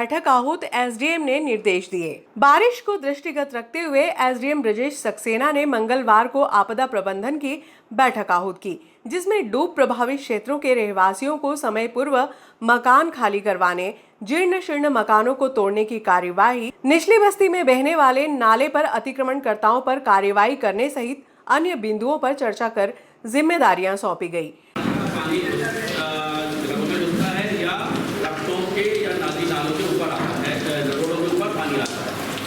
बैठक आहूत एसडीएम ने निर्देश दिए। बारिश को दृष्टिगत रखते हुए एसडीएम ब्रजेश सक्सेना ने मंगलवार को आपदा प्रबंधन की बैठक आहूत की, जिसमें डूब प्रभावित क्षेत्रों के रहवासियों को समय पूर्व मकान खाली करवाने, जीर्ण शीर्ण मकानों को तोड़ने की कार्यवाही, निचली बस्ती में बहने वाले नाले पर अतिक्रमणकर्ताओं पर कार्यवाही करने सहित अन्य बिंदुओं पर चर्चा कर जिम्मेदारियां सौंपी गई।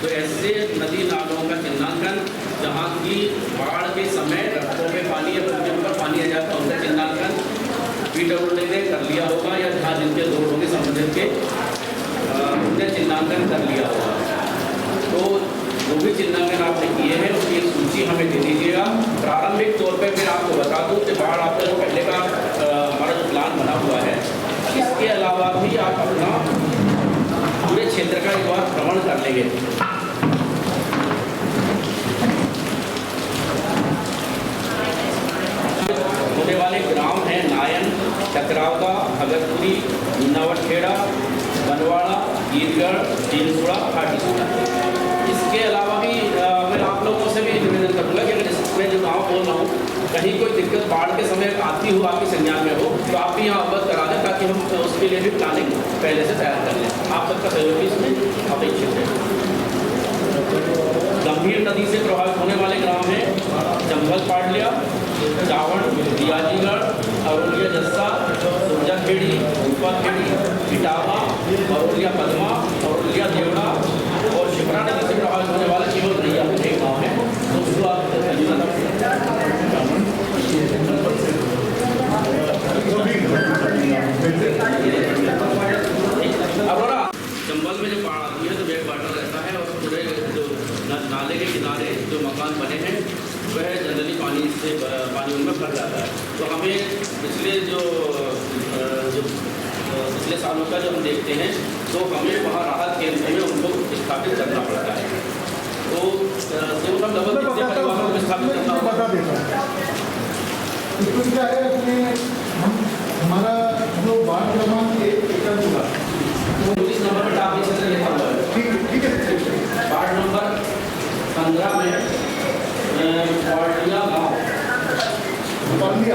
तो ऐसे नदी नालों का चिन्हांकन, जहाँ की बाढ़ के समय रस्तों में पानी या उनके ऊपर पानी आ जाता है, उनका चिन्हांकन PWD ने कर लिया होगा, या जहाँ जिनके रोड होंगे संबंधित के उनने चिन्हांकन कर लिया होगा। तो जो भी चिन्हांकन आपने किए हैं उसकी एक सूची हमें दे दीजिएगा। प्रारंभिक तौर पर फिर आपको बता दूँ कि बाढ़ आपका जो पहले का हमारा जो प्लान बना हुआ है, इसके अलावा भी आप अपना पूरे क्षेत्र का एक बार भ्रमण कर लेंगे। होने वाले ग्राम हैं नायन, चक्रावदा, भगतपुरी, नवटखेड़ा, बनवाड़ा, गीरगढ़, जीनसुड़ा, खाटीसुड़ा। इसके अलावा भी मैं आप लोगों से भी निवेदन करूँगा कि अगर मैं जो गाँव बोल रहा हूँ कहीं कोई दिक्कत बाढ़ के समय आती हो, आपकी संज्ञान में हो, तो आप भी यहाँ अवगत करा दें, ताकि हम उसके लिए भी प्लानिंग पहले से तैयार कर लें। आप सबका सहयोग भी इसमें अपेक्षित है। गंभीर नदी से प्रभावित होने वाले ग्राम हैं जंगल पाटलिया, चावड़, दियाजीगढ़, अरोलिया जस्सा, सुरजाखेड़ी, ऊपरखेड़ी, इटावा, अरोलिया पदमा, अरोलिया देवड़ा और शिप्रा नदी से प्रभावित होने वाले केवल नैया एक गाँव है। चंबल में जब बाढ़ आती है तो बैक वाटर रहता है और पूरे जो नाले के किनारे जो मकान बने हैं वह जनरली पानी उनमें भर जाता है। तो हमें पिछले सालों का जब हम देखते हैं तो हमें वहाँ राहत केंद्र में उनको स्थापित करना पड़ता है। तो लगभग कितने परिवारों को स्थापित करना होगा? हमारा जो वार्ड क्रमांक 1 एकड़ होगा इस नंबर पर आप क्षेत्र लिखा हुआ है। ठीक है। वार्ड नंबर 15 में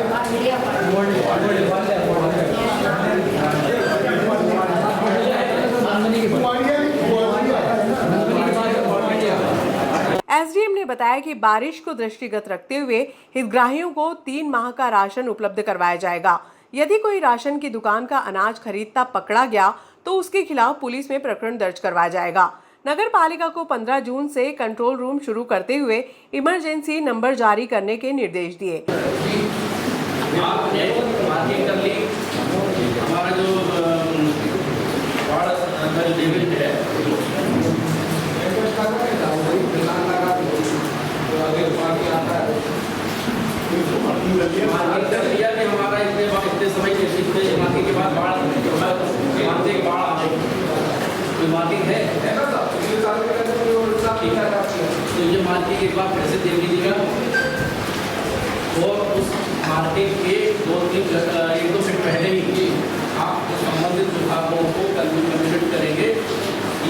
पाटलिया गाँव एसडीएम ने बताया कि बारिश को दृष्टिगत रखते हुए हितग्राहियों को 3 माह का राशन उपलब्ध करवाया जाएगा। यदि कोई राशन की दुकान का अनाज खरीदता पकड़ा गया तो उसके खिलाफ पुलिस में प्रकरण दर्ज करवाया जाएगा। नगर पालिका को 15 जून से कंट्रोल रूम शुरू करते हुए इमरजेंसी नंबर जारी करने के निर्देश दिए। हमारा जो हमारा इतने समय के बाद बाढ़ आ गई, मार्किंग है तो ये मार्किंग एक बार फिर से देख लीजिएगा और उस मार्किंग के 1-2 फीट पहले ही आप संबंधित विभागों को कम्युनिकेट करेंगे कि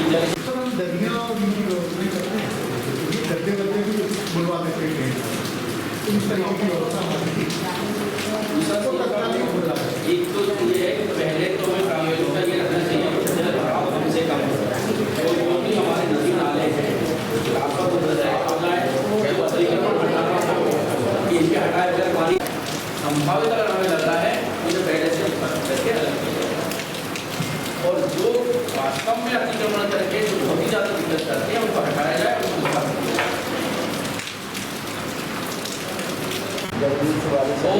बुलवा देते हैं। इस तरीके की व्यवस्था एक तो ये है कि पहले तो मैं प्रायोगिकता ये रखना चाहिए कम से कम और जो भी हमारे नदी नाले हैं आपका इनके हटाए अगर पानी संभावित अगर हमें लग रहा है तो पहले से करके और जो वास्तव में अतिक्रमण करके जो बहुत ही ज़्यादा दिक्कत करते हैं उनको हटाया जाए। तो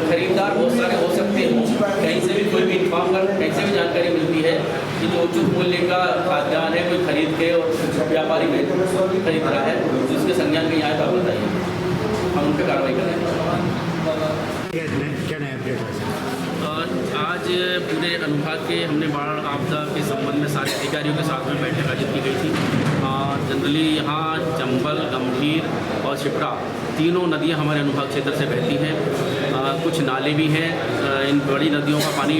खरीदार बहुत सारे हो सकते हैं, कहीं से भी कोई भी इन्फॉर्म कर कहीं से भी जानकारी मिलती है कि जो उचित मूल्य का खाद्यान्न है कोई खरीद के और व्यापारी में खरीद रहा है तो उसके संज्ञान में यहाँ पर बताइए, हम उन पर कार्रवाई करेंगे। आज पूरे अनुभाग के हमने बाढ़ आपदा के संबंध में सारे अधिकारियों के साथ में बैठक आयोजित की गई थी। जनरली यहाँ चंबल, गंभीर और शिप्रा तीनों नदियाँ हमारे अनुभाग क्षेत्र से बहती हैं। कुछ नाले भी हैं। इन बड़ी नदियों का पानी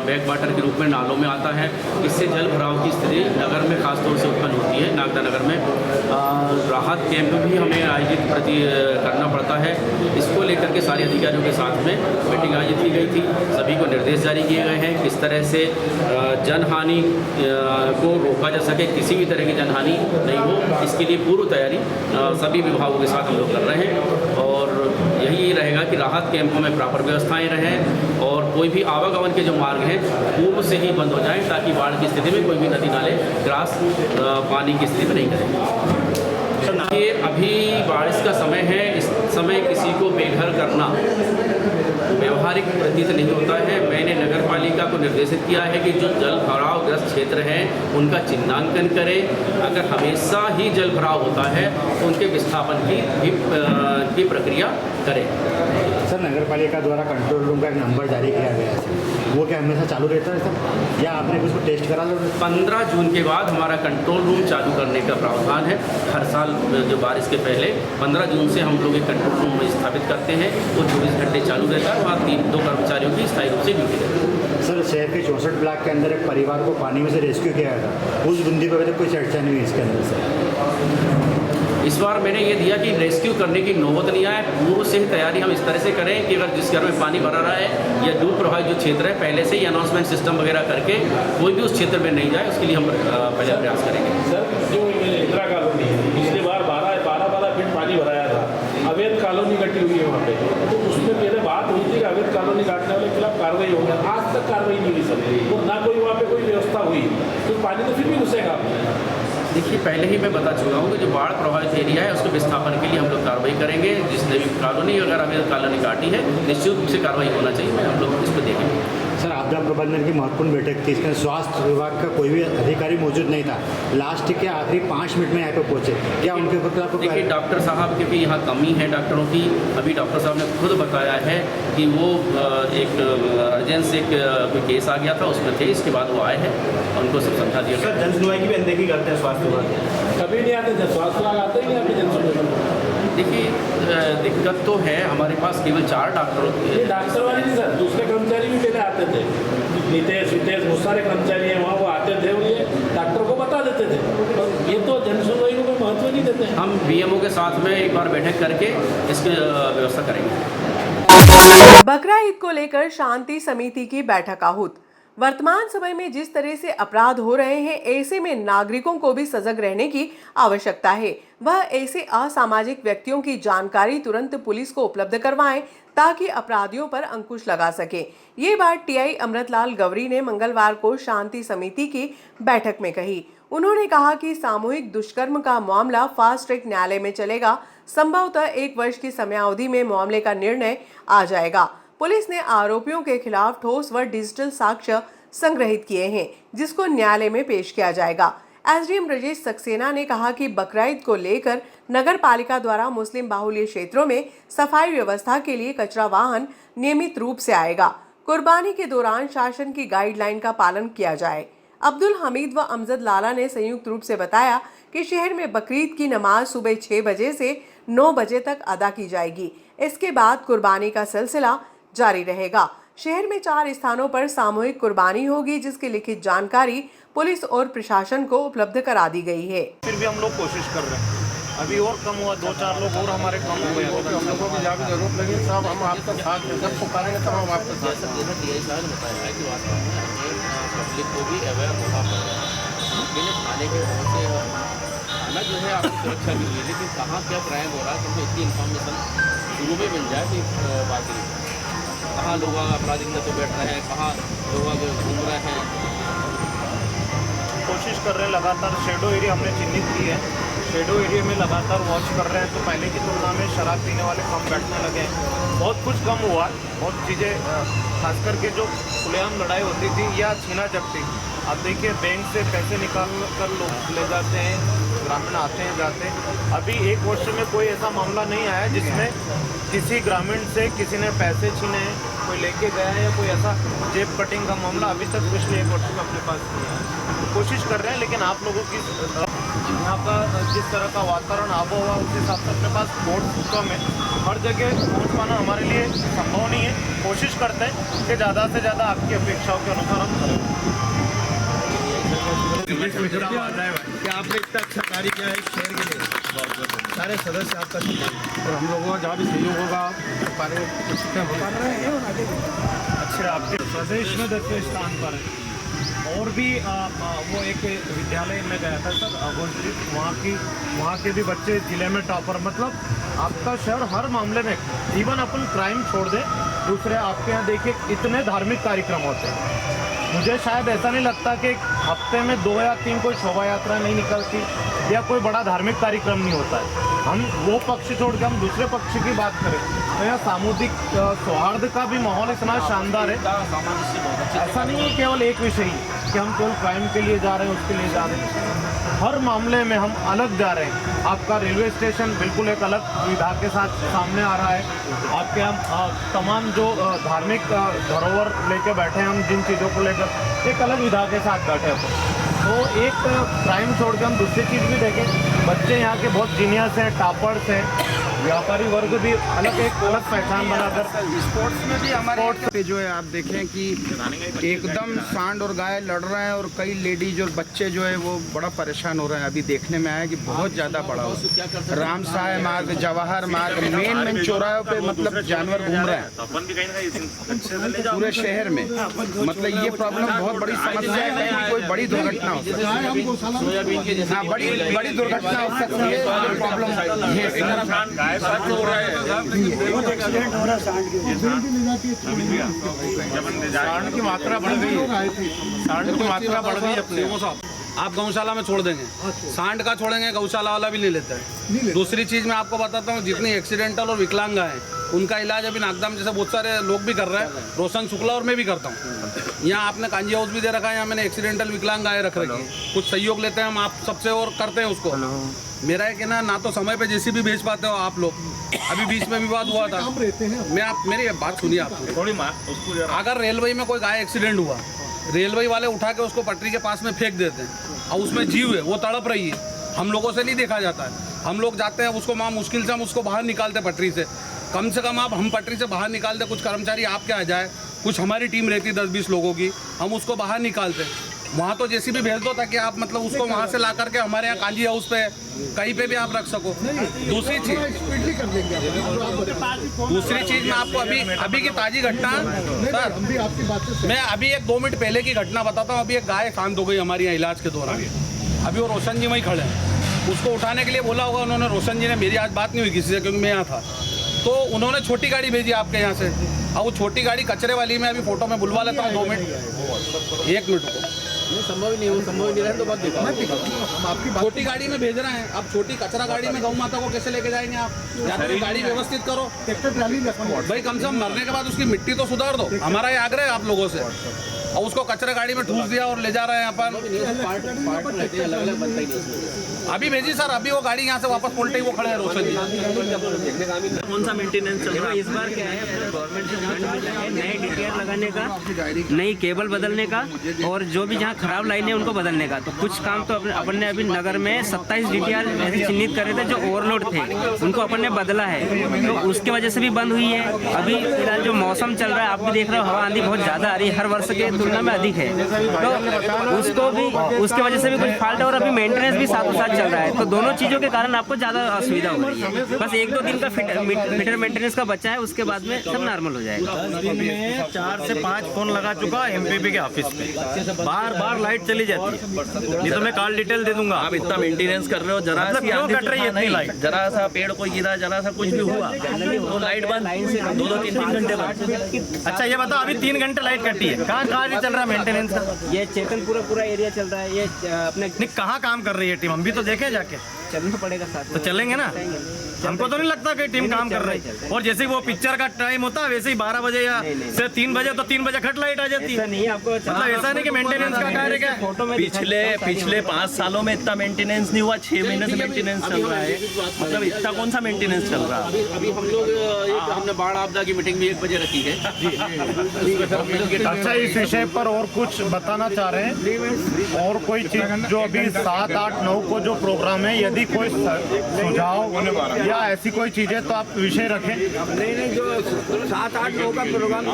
बैक वाटर के रूप में नालों में आता है। इससे जल भराव की स्थिति नगर में खासतौर से उत्पन्न होती है। नागदा नगर में राहत कैंप भी हमें आयोजित करना पड़ता है। इसको लेकर के सारे अधिकारियों के साथ में मीटिंग आयोजित की गई थी। सभी को निर्देश जारी किए गए हैं किस तरह से जनहानि को रोका जा सके, किसी भी तरह की जनहानि नहीं हो, इसके लिए पूर्व तैयारी सभी विभागों के साथ हम लोग कर रहे हैं। और यही रहेगा कि राहत कैंपों में प्रॉपर व्यवस्थाएं रहें और कोई भी आवागमन के जो मार्ग हैं पूर्व से ही बंद हो जाएं, ताकि बाढ़ की स्थिति में कोई भी नदी नाले क्रॉस पानी की स्थिति में नहीं करें। ये अभी बारिश का समय है, इस समय किसी को बेघर करना व्यवहारिक प्रतीत नहीं होता है। मैंने नगर पालिका को निर्देशित किया है कि जो जल भराव ग्रस्त क्षेत्र हैं उनका चिन्हांकन करें। अगर हमेशा ही जल भराव होता है तो उनके विस्थापन की प्रक्रिया करें। सर, नगर पालिका द्वारा कंट्रोल रूम का एक नंबर जारी किया गया है, वो क्या हमेशा चालू रहता है सर, या आपने उसको टेस्ट करा? 15 जून के बाद हमारा कंट्रोल रूम चालू करने का प्रावधान है। हर साल जो बारिश के पहले 15 जून से हम लोग एक कंट्रोल रूम स्थापित करते हैं। वो 24 घंटे चालू रहता है। वहाँ 3-2 कर्मचारियों की स्थायी रूप से ड्यूटी रहती है। सर, शहर के 64 ब्लॉक के अंदर एक परिवार को पानी में से रेस्क्यू किया गया था, उस बूंदी पर कोई चर्चा नहीं हुई इसके अंदर से? इस बार मैंने ये दिया कि रेस्क्यू करने की नौबत नहीं आए। पूर्व से ही तैयारी हम इस तरह से करें कि अगर जिस घर में पानी भरा रहा है या डूब प्रभावित जो क्षेत्र है, पहले से ही अनाउंसमेंट सिस्टम वगैरह करके कोई भी उस क्षेत्र में नहीं जाए, उसके लिए हम पहले प्रयास करेंगे। सर, जो इंदिरा कॉलोनी है, पिछली बार 12 फीट पानी भराया था, अवैध कॉलोनी कटी हुई है वहाँ पे, तो उसमें मेरे बात हुई थी कि अवैध कॉलोनी काटने वाले के खिलाफ कार्रवाई होगी। आज तक कार्रवाई नहीं हुई सर, तो ना कोई वहाँ पे कोई व्यवस्था हुई, तो पानी तो फिर भी घुसेगा। देखिए, पहले ही मैं बता चुका हूँ कि जो बाढ़ प्रभावित एरिया है उसके विस्थापन के लिए हम लोग कार्रवाई करेंगे। जिसने भी कॉलोनी अगर अवैध कॉलोनी काटी है, निश्चित रूप से कार्रवाई होना चाहिए। हम लोग इस पर देखेंगे। सर, आपदा प्रबंधन की महत्वपूर्ण बैठक थी, इसमें स्वास्थ्य विभाग का कोई भी अधिकारी मौजूद नहीं था। लास्ट के आखिरी 5 मिनट में यहाँ पे पहुँचे, क्या उनके ऊपर आपको? देखिए, डॉक्टर साहब क्योंकि यहाँ कमी है डॉक्टरों की, अभी डॉक्टर साहब ने खुद बताया है कि वो एक अर्जेंसी कोई केस आ गया था, उसमें थे। इसके बाद वो आए हैं, उनको सब समझा दिया। सर, जन सुनवाई की भी अनदेखी करते हैं स्वास्थ्य विभाग? कभी नहीं आते थे, स्वास्थ्य विभाग आते ही नहीं अभी जन सुनवाई। देखिए, दिक्कत तो है, हमारे पास केवल 4 डॉक्टरों ये डॉक्टर वाले नहीं सर, दूसरे कर्मचारी भी पहले आते थे। नितेश बहुत सारे कर्मचारी हैं वहाँ, वो आते थे और ये डॉक्टर को बता देते थे। और ये तो जन सुनवाई को कोई महत्व नहीं देते। हम बीएमओ के साथ में एक बार बैठक करके इसकी व्यवस्था करेंगे। बकरा ईद को लेकर शांति समिति की बैठक आहूत। वर्तमान समय में जिस तरह से अपराध हो रहे हैं, ऐसे में नागरिकों को भी सजग रहने की आवश्यकता है। वह ऐसे असामाजिक व्यक्तियों की जानकारी तुरंत पुलिस को उपलब्ध करवाएं ताकि अपराधियों पर अंकुश लगा सके। ये बात टीआई अमृतलाल गवरी ने मंगलवार को शांति समिति की बैठक में कही। उन्होंने कहा कि सामूहिक दुष्कर्म का मामला फास्ट ट्रैक न्यायालय में चलेगा। संभवतः 1 वर्ष की समयावधि में मामले का निर्णय आ जाएगा। पुलिस ने आरोपियों के खिलाफ ठोस व डिजिटल साक्ष्य संग्रहित किए हैं, जिसको न्यायालय में पेश किया जाएगा। एसडीएम ब्रजेश सक्सेना ने कहा कि बकरीद को लेकर नगर पालिका द्वारा मुस्लिम बाहुल्य क्षेत्रों में सफाई व्यवस्था के लिए कचरा वाहन नियमित रूप से आएगा। कुर्बानी के दौरान शासन की गाइडलाइन का पालन किया जाए। अब्दुल हमीद व अमजद लाला ने संयुक्त रूप से बताया कि शहर में बकरीद की नमाज सुबह 6 बजे से 9 बजे तक अदा की जाएगी। इसके बाद कुर्बानी का सिलसिला जारी रहेगा। शहर में 4 स्थानों पर सामूहिक कुर्बानी होगी, जिसकी लिखित जानकारी पुलिस और प्रशासन को उपलब्ध करा दी गई है। फिर भी हम लोग कोशिश कर रहे हैं, अभी और कम हुआ, 2-4 लोग और हमारे कम हो गए। हम लोगों की जहाँ जरूरत लगी साहब, हम आपका साथ जब पुकारेंगे तब हम आपका साथ। टीआई साहब ने बताया है कि वास्तव में हमें पब्लिक को भी अवेयर होना पड़ेगा। मैंने थाने के बहुत से थाना जो है आपकी सुरक्षा मिल रही है, लेकिन कहाँ क्या क्राइम हो रहा है तो इतनी इन्फॉर्मेशन शुरू में मिल जाए तो बात नहीं। कहाँ लोग आपराधिक तत्व बैठ रहे हैं, कहाँ लोग घूम रहे हैं। कोशिश कर रहे हैं लगातार, शेडो एरिया हमने चिन्हित की है, शेडो एरिया में लगातार वॉच कर रहे हैं। तो पहले की तुलना में शराब पीने वाले कम बैठने लगे हैं, बहुत कुछ कम हुआ। बहुत चीज़ें खास करके जो खुलेआम लड़ाई होती थी या छीना झपटी, अब देखिए बैंक से पैसे निकाल कर लोग ले जाते हैं, ग्रामीण आते हैं जाते हैं। अभी 1 वर्ष में कोई ऐसा मामला नहीं आया जिसमें किसी ग्रामीण से किसी ने पैसे छीने, कोई लेके गया है या कोई ऐसा जेब कटिंग का मामला अभी तक पिछले 1 वर्ष में अपने पास नहीं आया। तो कोशिश कर रहे हैं, लेकिन आप लोगों की यहाँ का जिस तरह का वातावरण आबोहवा उस हिसाब से अपने पास बोर्ड कम है, हर जगह पहुँच पाना हमारे लिए संभव नहीं है। कोशिश करते हैं कि ज़्यादा से ज़्यादा आपकी अपेक्षाओं के अनुसार हम करें। कि आपने इतना अच्छा कार्य किया है इस शहर के लिए, सारे सदस्य आपका और हम लोगों का जहाँ भी सहयोग होगा बारे में अच्छा, आपके प्रदेश में 10वें स्थान पर है। और भी वो एक विद्यालय में गया था सर, वहाँ के भी बच्चे जिले में टॉपर। मतलब आपका शहर हर मामले में, इवन अपन क्राइम छोड़ दें, दूसरे आपके यहाँ देखिए इतने धार्मिक कार्यक्रम होते हैं। मुझे शायद ऐसा नहीं लगता कि हफ्ते में 2 या 3 कोई शोभा यात्रा नहीं निकलती या कोई बड़ा धार्मिक कार्यक्रम नहीं होता है। हम वो पक्ष छोड़ के हम दूसरे पक्ष की बात करें तो यहाँ सामुदायिक सौहार्द का भी माहौल इतना शानदार है। ऐसा नहीं है केवल एक विषय कि हम केवल क्राइम के लिए जा रहे हैं, उसके लिए जा रहे हैं। हर मामले में हम अलग जा रहे हैं। आपका रेलवे स्टेशन बिल्कुल एक अलग सुविधा के साथ सामने आ रहा है। आपके हम तमाम जो धार्मिक धरोहर लेके बैठे हैं, हम जिन चीज़ों को लेकर एक अलग विधा के साथ बैठे हैं। तो एक क्राइम छोड़ के हम दूसरी चीज़ भी देखें, बच्चे यहाँ के बहुत जीनियस हैं, टॉपर्स हैं, व्यापारी वर्ग भी अलग एक अलग पहचान बनाकर। स्पोर्ट्स में भी हमारे पे जो है आप देखें कि एकदम सांड और गाय लड़ रहे हैं और कई लेडीज और बच्चे जो है वो बड़ा परेशान हो रहे हैं। अभी देखने में आया कि बहुत ज़्यादा बड़ा हो, रामसाय मार्ग, जवाहर मार्ग, मेन चौराहों पे मतलब जानवर घूम रहे हैं पूरे शहर में। मतलब ये प्रॉब्लम बहुत बड़ी समस्या है, कहीं कोई बड़ी दुर्घटना हो सकती है। हाँ, बड़ी दुर्घटना हो सकती है। प्रॉब्लम ये एक्सीडेंट हो रहा है सांड की मात्रा बढ़ गई है, सांड की मात्रा बढ़ गई अपने। आप गौशाला में छोड़ देंगे, सांड का छोड़ेंगे, गौशाला वाला भी नहीं लेता है। दूसरी चीज़ मैं आपको बताता हूँ, जितनी एक्सीडेंटल और विकलांगा हैं उनका इलाज अभी नागदाम जैसे बहुत सारे लोग भी कर रहे हैं, रोशन शुक्ला और मैं भी करता हूँ। यहाँ आपने कांजी हाउस भी दे रखा है, यहाँ मैंने एक्सीडेंटल विकलांग गाय रख रखी है। कुछ सहयोग लेते हैं हम आप सबसे और करते हैं उसको। मेरा है कि ना तो समय पे जेसीबी भेज पाते हो आप लोग। अभी बीच में विवाद हुआ था, मैं आप मेरी बात सुनिए आप थोड़ी। अगर रेलवे में कोई गाय एक्सीडेंट हुआ, रेलवे वाले उठा के उसको पटरी के पास में फेंक देते हैं और उसमें जीव है, वो तड़प रही है, हम लोगों से नहीं देखा जाता है। हम लोग जाते हैं उसको, वहाँ मुश्किल से हम उसको बाहर निकालते पटरी से। कम से कम आप हम पटरी से बाहर निकालते, कुछ कर्मचारी आपके आ जाए, कुछ हमारी टीम रहती 10-20 लोगों की, हम उसको बाहर निकालते। वहाँ तो जेसीबी भेज दो ताकि आप मतलब उसको वहाँ से ला करके हमारे यहाँ कांजी हाउस पे कहीं पे भी आप रख सको। दूसरी चीज़ मैं आपको अभी की ताज़ी घटना सर, मैं अभी एक 2 मिनट पहले की घटना बताता हूँ। अभी एक गाय शांत हो गई हमारे यहाँ इलाज के दौरान। अभी वो रोशन जी वहीं खड़े हैं, उसको उठाने के लिए बोला होगा उन्होंने, रोशन जी ने, मेरी आज बात नहीं हुई किसी से क्योंकि मैं यहाँ था। तो उन्होंने छोटी गाड़ी भेजी आपके यहाँ से, और वो छोटी गाड़ी कचरे वाली में अभी फोटो में बुलवा लेता हूँ 2 मिनट, 1 मिनट को। संभव ही नहीं, वो संभव नहीं रहे तो बात देखो। छोटी गाड़ी में भेज रहे हैं, अब छोटी कचरा गाड़ी में गौ माता को कैसे लेके जाएंगे आप? या तो गाड़ी व्यवस्थित करो भाई, कम से कम मरने के बाद उसकी मिट्टी तो सुधार दो। हमारा ये आग्रह है आप लोगों से। और उसको कचरा गाड़ी में ठूस दिया और ले जा रहे हैं अपन। अभी भेजी सर, अभी वो गाड़ी यहाँ से वापस पलटे वो खड़े हैं रोशन जी। कौन सा मेंटेनेंस चल रहा है? इस बार क्या है, गवर्नमेंट से फंड मिला है नए डीटीआर लगाने का, नई केबल बदलने का, और जो भी जहाँ खराब लाइनें उनको बदलने का। तो कुछ काम तो अपन ने अभी नगर में 27 डीटीआर ऐसे चिन्हित करे थे जो ओवरलोड थे, उनको अपन ने बदला है। तो उसकी वजह से भी बंद हुई है। अभी फिलहाल जो मौसम चल रहा है आप भी देख रहे हो, हवा आंधी बहुत ज़्यादा आ रही है, हर वर्ष के तुलना में अधिक है। तो उसको भी, उसकी वजह से भी कुछ फॉल्ट है, और अभी मेंटेनेंस भी साथों साथ चल रहा है। तो दोनों चीज़ों के कारण आपको ज़्यादा असुविधा हो रही है। बस 1-2 दिन का फिटर मेंटेनेंस का बचा है, उसके बाद में सब नॉर्मल हो जाएगा। 10 दिन में 4 से 5 फोन लगा चुका एमपीपी के ऑफिस पे, बार लाइट चली जाती है। नहीं तो मैं कॉल डिटेल दे दूंगा। आप इतना मेंटेनेंस कर रहे हो, जरा सी क्यों कट रही है इतनी लाइट? जरा सा पेड़ कोई गिरा, जरा सा कुछ भी हुआ तो लाइट बंद, 2-3 घंटे बंद। अच्छा ये बताओ, अभी 3 घंटे लाइट कटी है, कहाँ चल रहा है मेंटेनेंस का? ये चेतन पूरा एरिया चल रहा है। ये अपने नहीं, कहाँ काम कर रही है टीम? हम भी तो देखें जाके। चलना पड़ेगा साथ तो चलेंगे ना, हमको तो नहीं लगता कि टीम काम कर रही है। और जैसे वो पिक्चर का टाइम होता है वैसे ही 12 बजे या से 3 बजे तो 3 बजे खट लाइट आ जाती है। नहीं आपको मतलब ऐसा नहीं कि मेंटेनेंस का कार्य क्या फोटो में पिछले 5 सालों में इतना मेंटेनेंस नहीं हुआ, 6 महीने से मेंटेनेंस चल रहा है। मतलब इतना कौन सा मेंटेनेंस चल रहा है? अभी हम लोग हमने बाढ़ आपदा की मीटिंग भी 1 बजे रखी है। अच्छा, इस विषय पर और कुछ बताना चाह रहे हैं? और कोई चीज जो अभी 7, 8, 9 को जो प्रोग्राम है, यदि कोई सुझाव या ऐसी कोई चीज है तो आप विषय रखें। नहीं, जो 7, 8, 9 का प्रोग्राम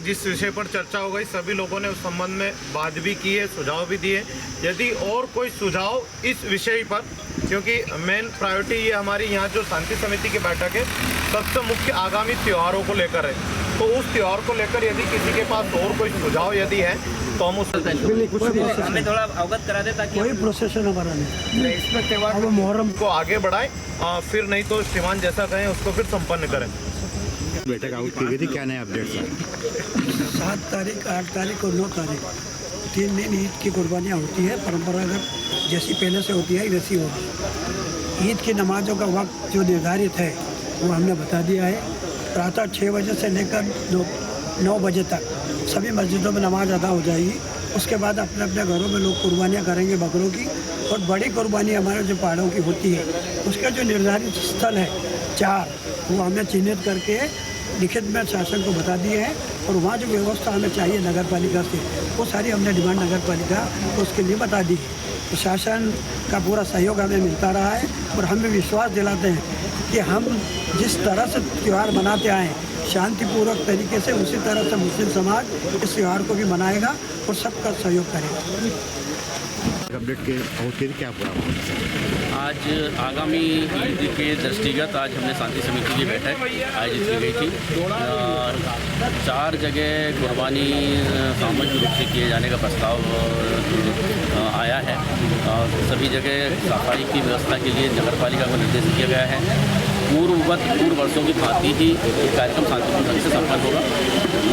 जिस विषय पर चर्चा हो गई सभी लोगों ने उस संबंध में बात भी की है, सुझाव भी दिए। यदि और कोई सुझाव इस विषय पर, क्योंकि मेन प्रायोरिटी ये हमारी यहाँ जो शांति समिति की बैठक है सबसे मुख्य आगामी त्योहारों को लेकर है, तो उस त्योहार को लेकर यदि किसी के पास और कोई सुझाव यदि है तो हम उस हमें थोड़ा अवगत करा दे ताकि कोई प्रोसेशन हमारा नहीं, इसमें त्योहार मुहर्रम को आगे बढ़ाएं, फिर नहीं तो श्रीमान जैसा कहें उसको फिर संपन्न करें। बैठक आउट की गई थी, क्या नए अपडेट्स हैं? 7 तारीख, 8 तारीख और 9 तारीख 3 दिन ईद की कुर्बानियाँ होती है, परंपरागत जैसी पहले से होती है वैसी होगी। ईद की नमाज़ों का वक्त जो निर्धारित है वो हमने बता दिया है। प्रातः 6 बजे से लेकर 9 बजे तक सभी मस्जिदों में नमाज अदा हो जाएगी। उसके बाद अपने अपने घरों में लोग कुर्बानियाँ करेंगे बकरों की, और बड़ी कुर्बानी हमारे जो पहाड़ों की होती है उसका जो निर्धारित स्थल है 4, वो हमने चिन्हित करके लिखित में शासन को बता दिए हैं। और वहाँ जो व्यवस्था हमें चाहिए नगर पालिका से वो सारी हमने डिमांड नगर पालिका को उसके लिए बता दी है। प्रशासन का पूरा सहयोग हमें मिलता रहा है और हमें विश्वास दिलाते हैं कि हम जिस तरह से त्यौहार मनाते आए शांतिपूर्वक तरीके से, उसी तरह से मुस्लिम समाज इस त्यौहार को भी मनाएगा और सबका सहयोग करेगा। अपडेट के आउट की क्या पूरा? आज आगामी ईद के दृष्टिगत आज हमने शांति समिति की बैठक आयोजित की गई थी। 4 जगह कुर्बानी सामूहिक रूप से किए जाने का प्रस्ताव आया है और सभी जगह सफाई की व्यवस्था के लिए नगर पालिका को निर्देश दिया गया है। पूर्व वर्षों की भांति ही ये कार्यक्रम शांतिपूर्ण ढंग से संपन्न होगा।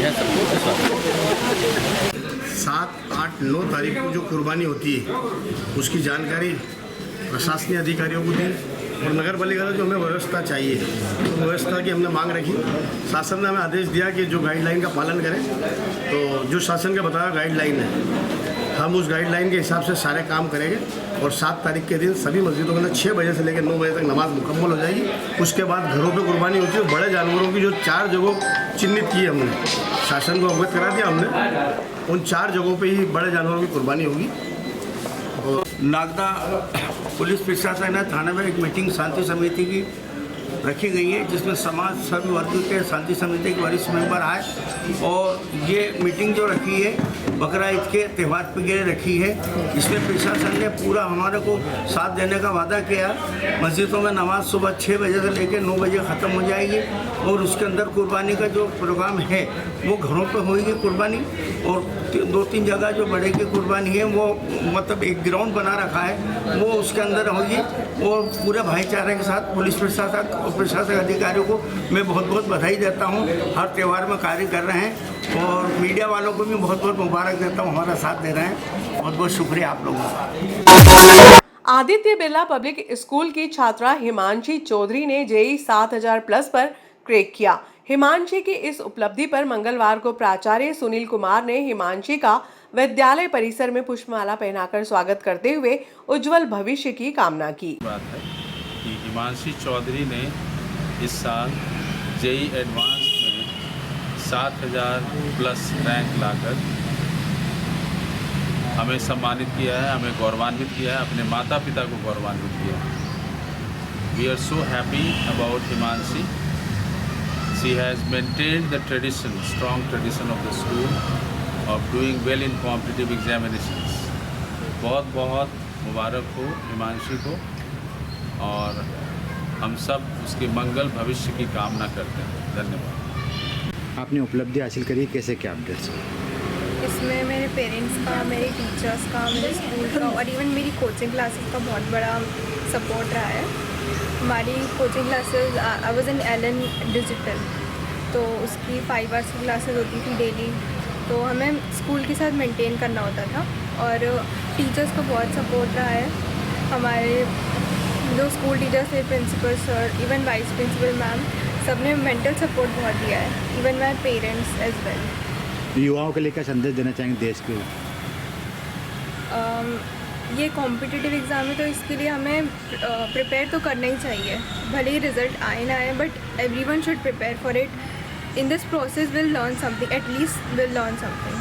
यह सब 7, 8, 9 तारीख को जो कुर्बानी होती है उसकी जानकारी प्रशासनिक अधिकारियों को दी और नगर पालिका से जो हमें व्यवस्था चाहिए तो व्यवस्था की हमने मांग रखी। शासन ने हमें आदेश दिया कि जो गाइडलाइन का पालन करें, तो जो शासन का बताया गाइडलाइन है हम उस गाइडलाइन के हिसाब से सारे काम करेंगे। और 7 तारीख के दिन सभी मस्जिदों के अंदर 6 बजे से लेकर 9 बजे तक नमाज मुकम्मल हो जाएगी। उसके बाद घरों पे कुर्बानी होती है। बड़े जानवरों की जो 4 जगह चिन्हित की हमने, शासन को अवगत करा दिया हमने, उन 4 जगहों पे ही बड़े जानवरों की कुर्बानी होगी। और नागदा पुलिस प्रशासन है, थाने में एक मीटिंग शांति समिति की रखी गई है जिसमें समाज सभी वर्ग के शांति समिति के वरिष्ठ मेंबर आए और ये मीटिंग जो रखी है बकरा ईद के त्यौहार के लिए रखी है। इसमें प्रशासन ने पूरा हमारे को साथ देने का वादा किया। मस्जिदों में नमाज सुबह 6 बजे से लेकर 9 बजे ख़त्म हो जाएगी और उसके अंदर कुर्बानी का जो प्रोग्राम है वो घरों पर होगी कुर्बानी। और 2-3 जगह जो बड़े की कुर्बानी है वो मतलब एक ग्राउंड बना रखा है वो उसके अंदर होगी। और पूरे भाईचारे के साथ पुलिस प्रशासन और प्रशासनिक अधिकारियों को मैं बहुत बहुत बधाई देता हूँ। हर त्यौहार में कार्य कर रहे हैं और मीडिया वालों को भी बहुत बहुत मुबारक देता हूँ, हमारा साथ दे रहे हैं। बहुत बहुत शुक्रिया आप लोगों का। आदित्य बिरला पब्लिक स्कूल की छात्रा हिमांशी चौधरी ने जेई 7000+ पर क्रैक किया। हिमांशी की इस उपलब्धि पर मंगलवार को प्राचार्य सुनील कुमार ने हिमांशी का विद्यालय परिसर में पुष्पमाला पहनाकर स्वागत करते हुए उज्जवल भविष्य की कामना की। बात है कि हिमांशी चौधरी ने इस साल जेई एडवांस में 7000+ रैंक लाकर हमें सम्मानित किया है, हमें गौरवान्वित किया है, अपने माता पिता को गौरवान्वित किया है। We are so happy about Himanshi. She has maintained the tradition, strong tradition of the school of doing well in competitive examinations. बहुत बहुत मुबारक हो हिमांशी को और हम सब उसके मंगल भविष्य की कामना करते हैं। धन्यवाद। आपने उपलब्धि हासिल करी, कैसे क्या अपडेट्स? इसमें मेरे पेरेंट्स का, मेरे टीचर्स का, मेरे स्कूल का और इवन मेरी कोचिंग क्लासेस का बहुत बड़ा सपोर्ट रहा है। हमारी coaching classes I was in Allen digital, तो उसकी 5 आवर्स की क्लासेस होती थी डेली, तो हमें स्कूल के साथ मेंटेन करना होता था और टीचर्स का बहुत सपोर्ट रहा है। हमारे जो स्कूल टीचर्स थे, principal sir, even vice principal ma'am, सबने मेंटल सपोर्ट बहुत दिया है, even my parents as well. युवाओं के लिए क्या संदेश देना चाहेंगे देश के? ये कॉम्पिटिटिव एग्ज़ाम है तो इसके लिए हमें प्रिपेयर तो करना ही चाहिए, भले ही रिज़ल्ट आए ना आए, but everyone should prepare for it. In this process will learn something, at least will learn something.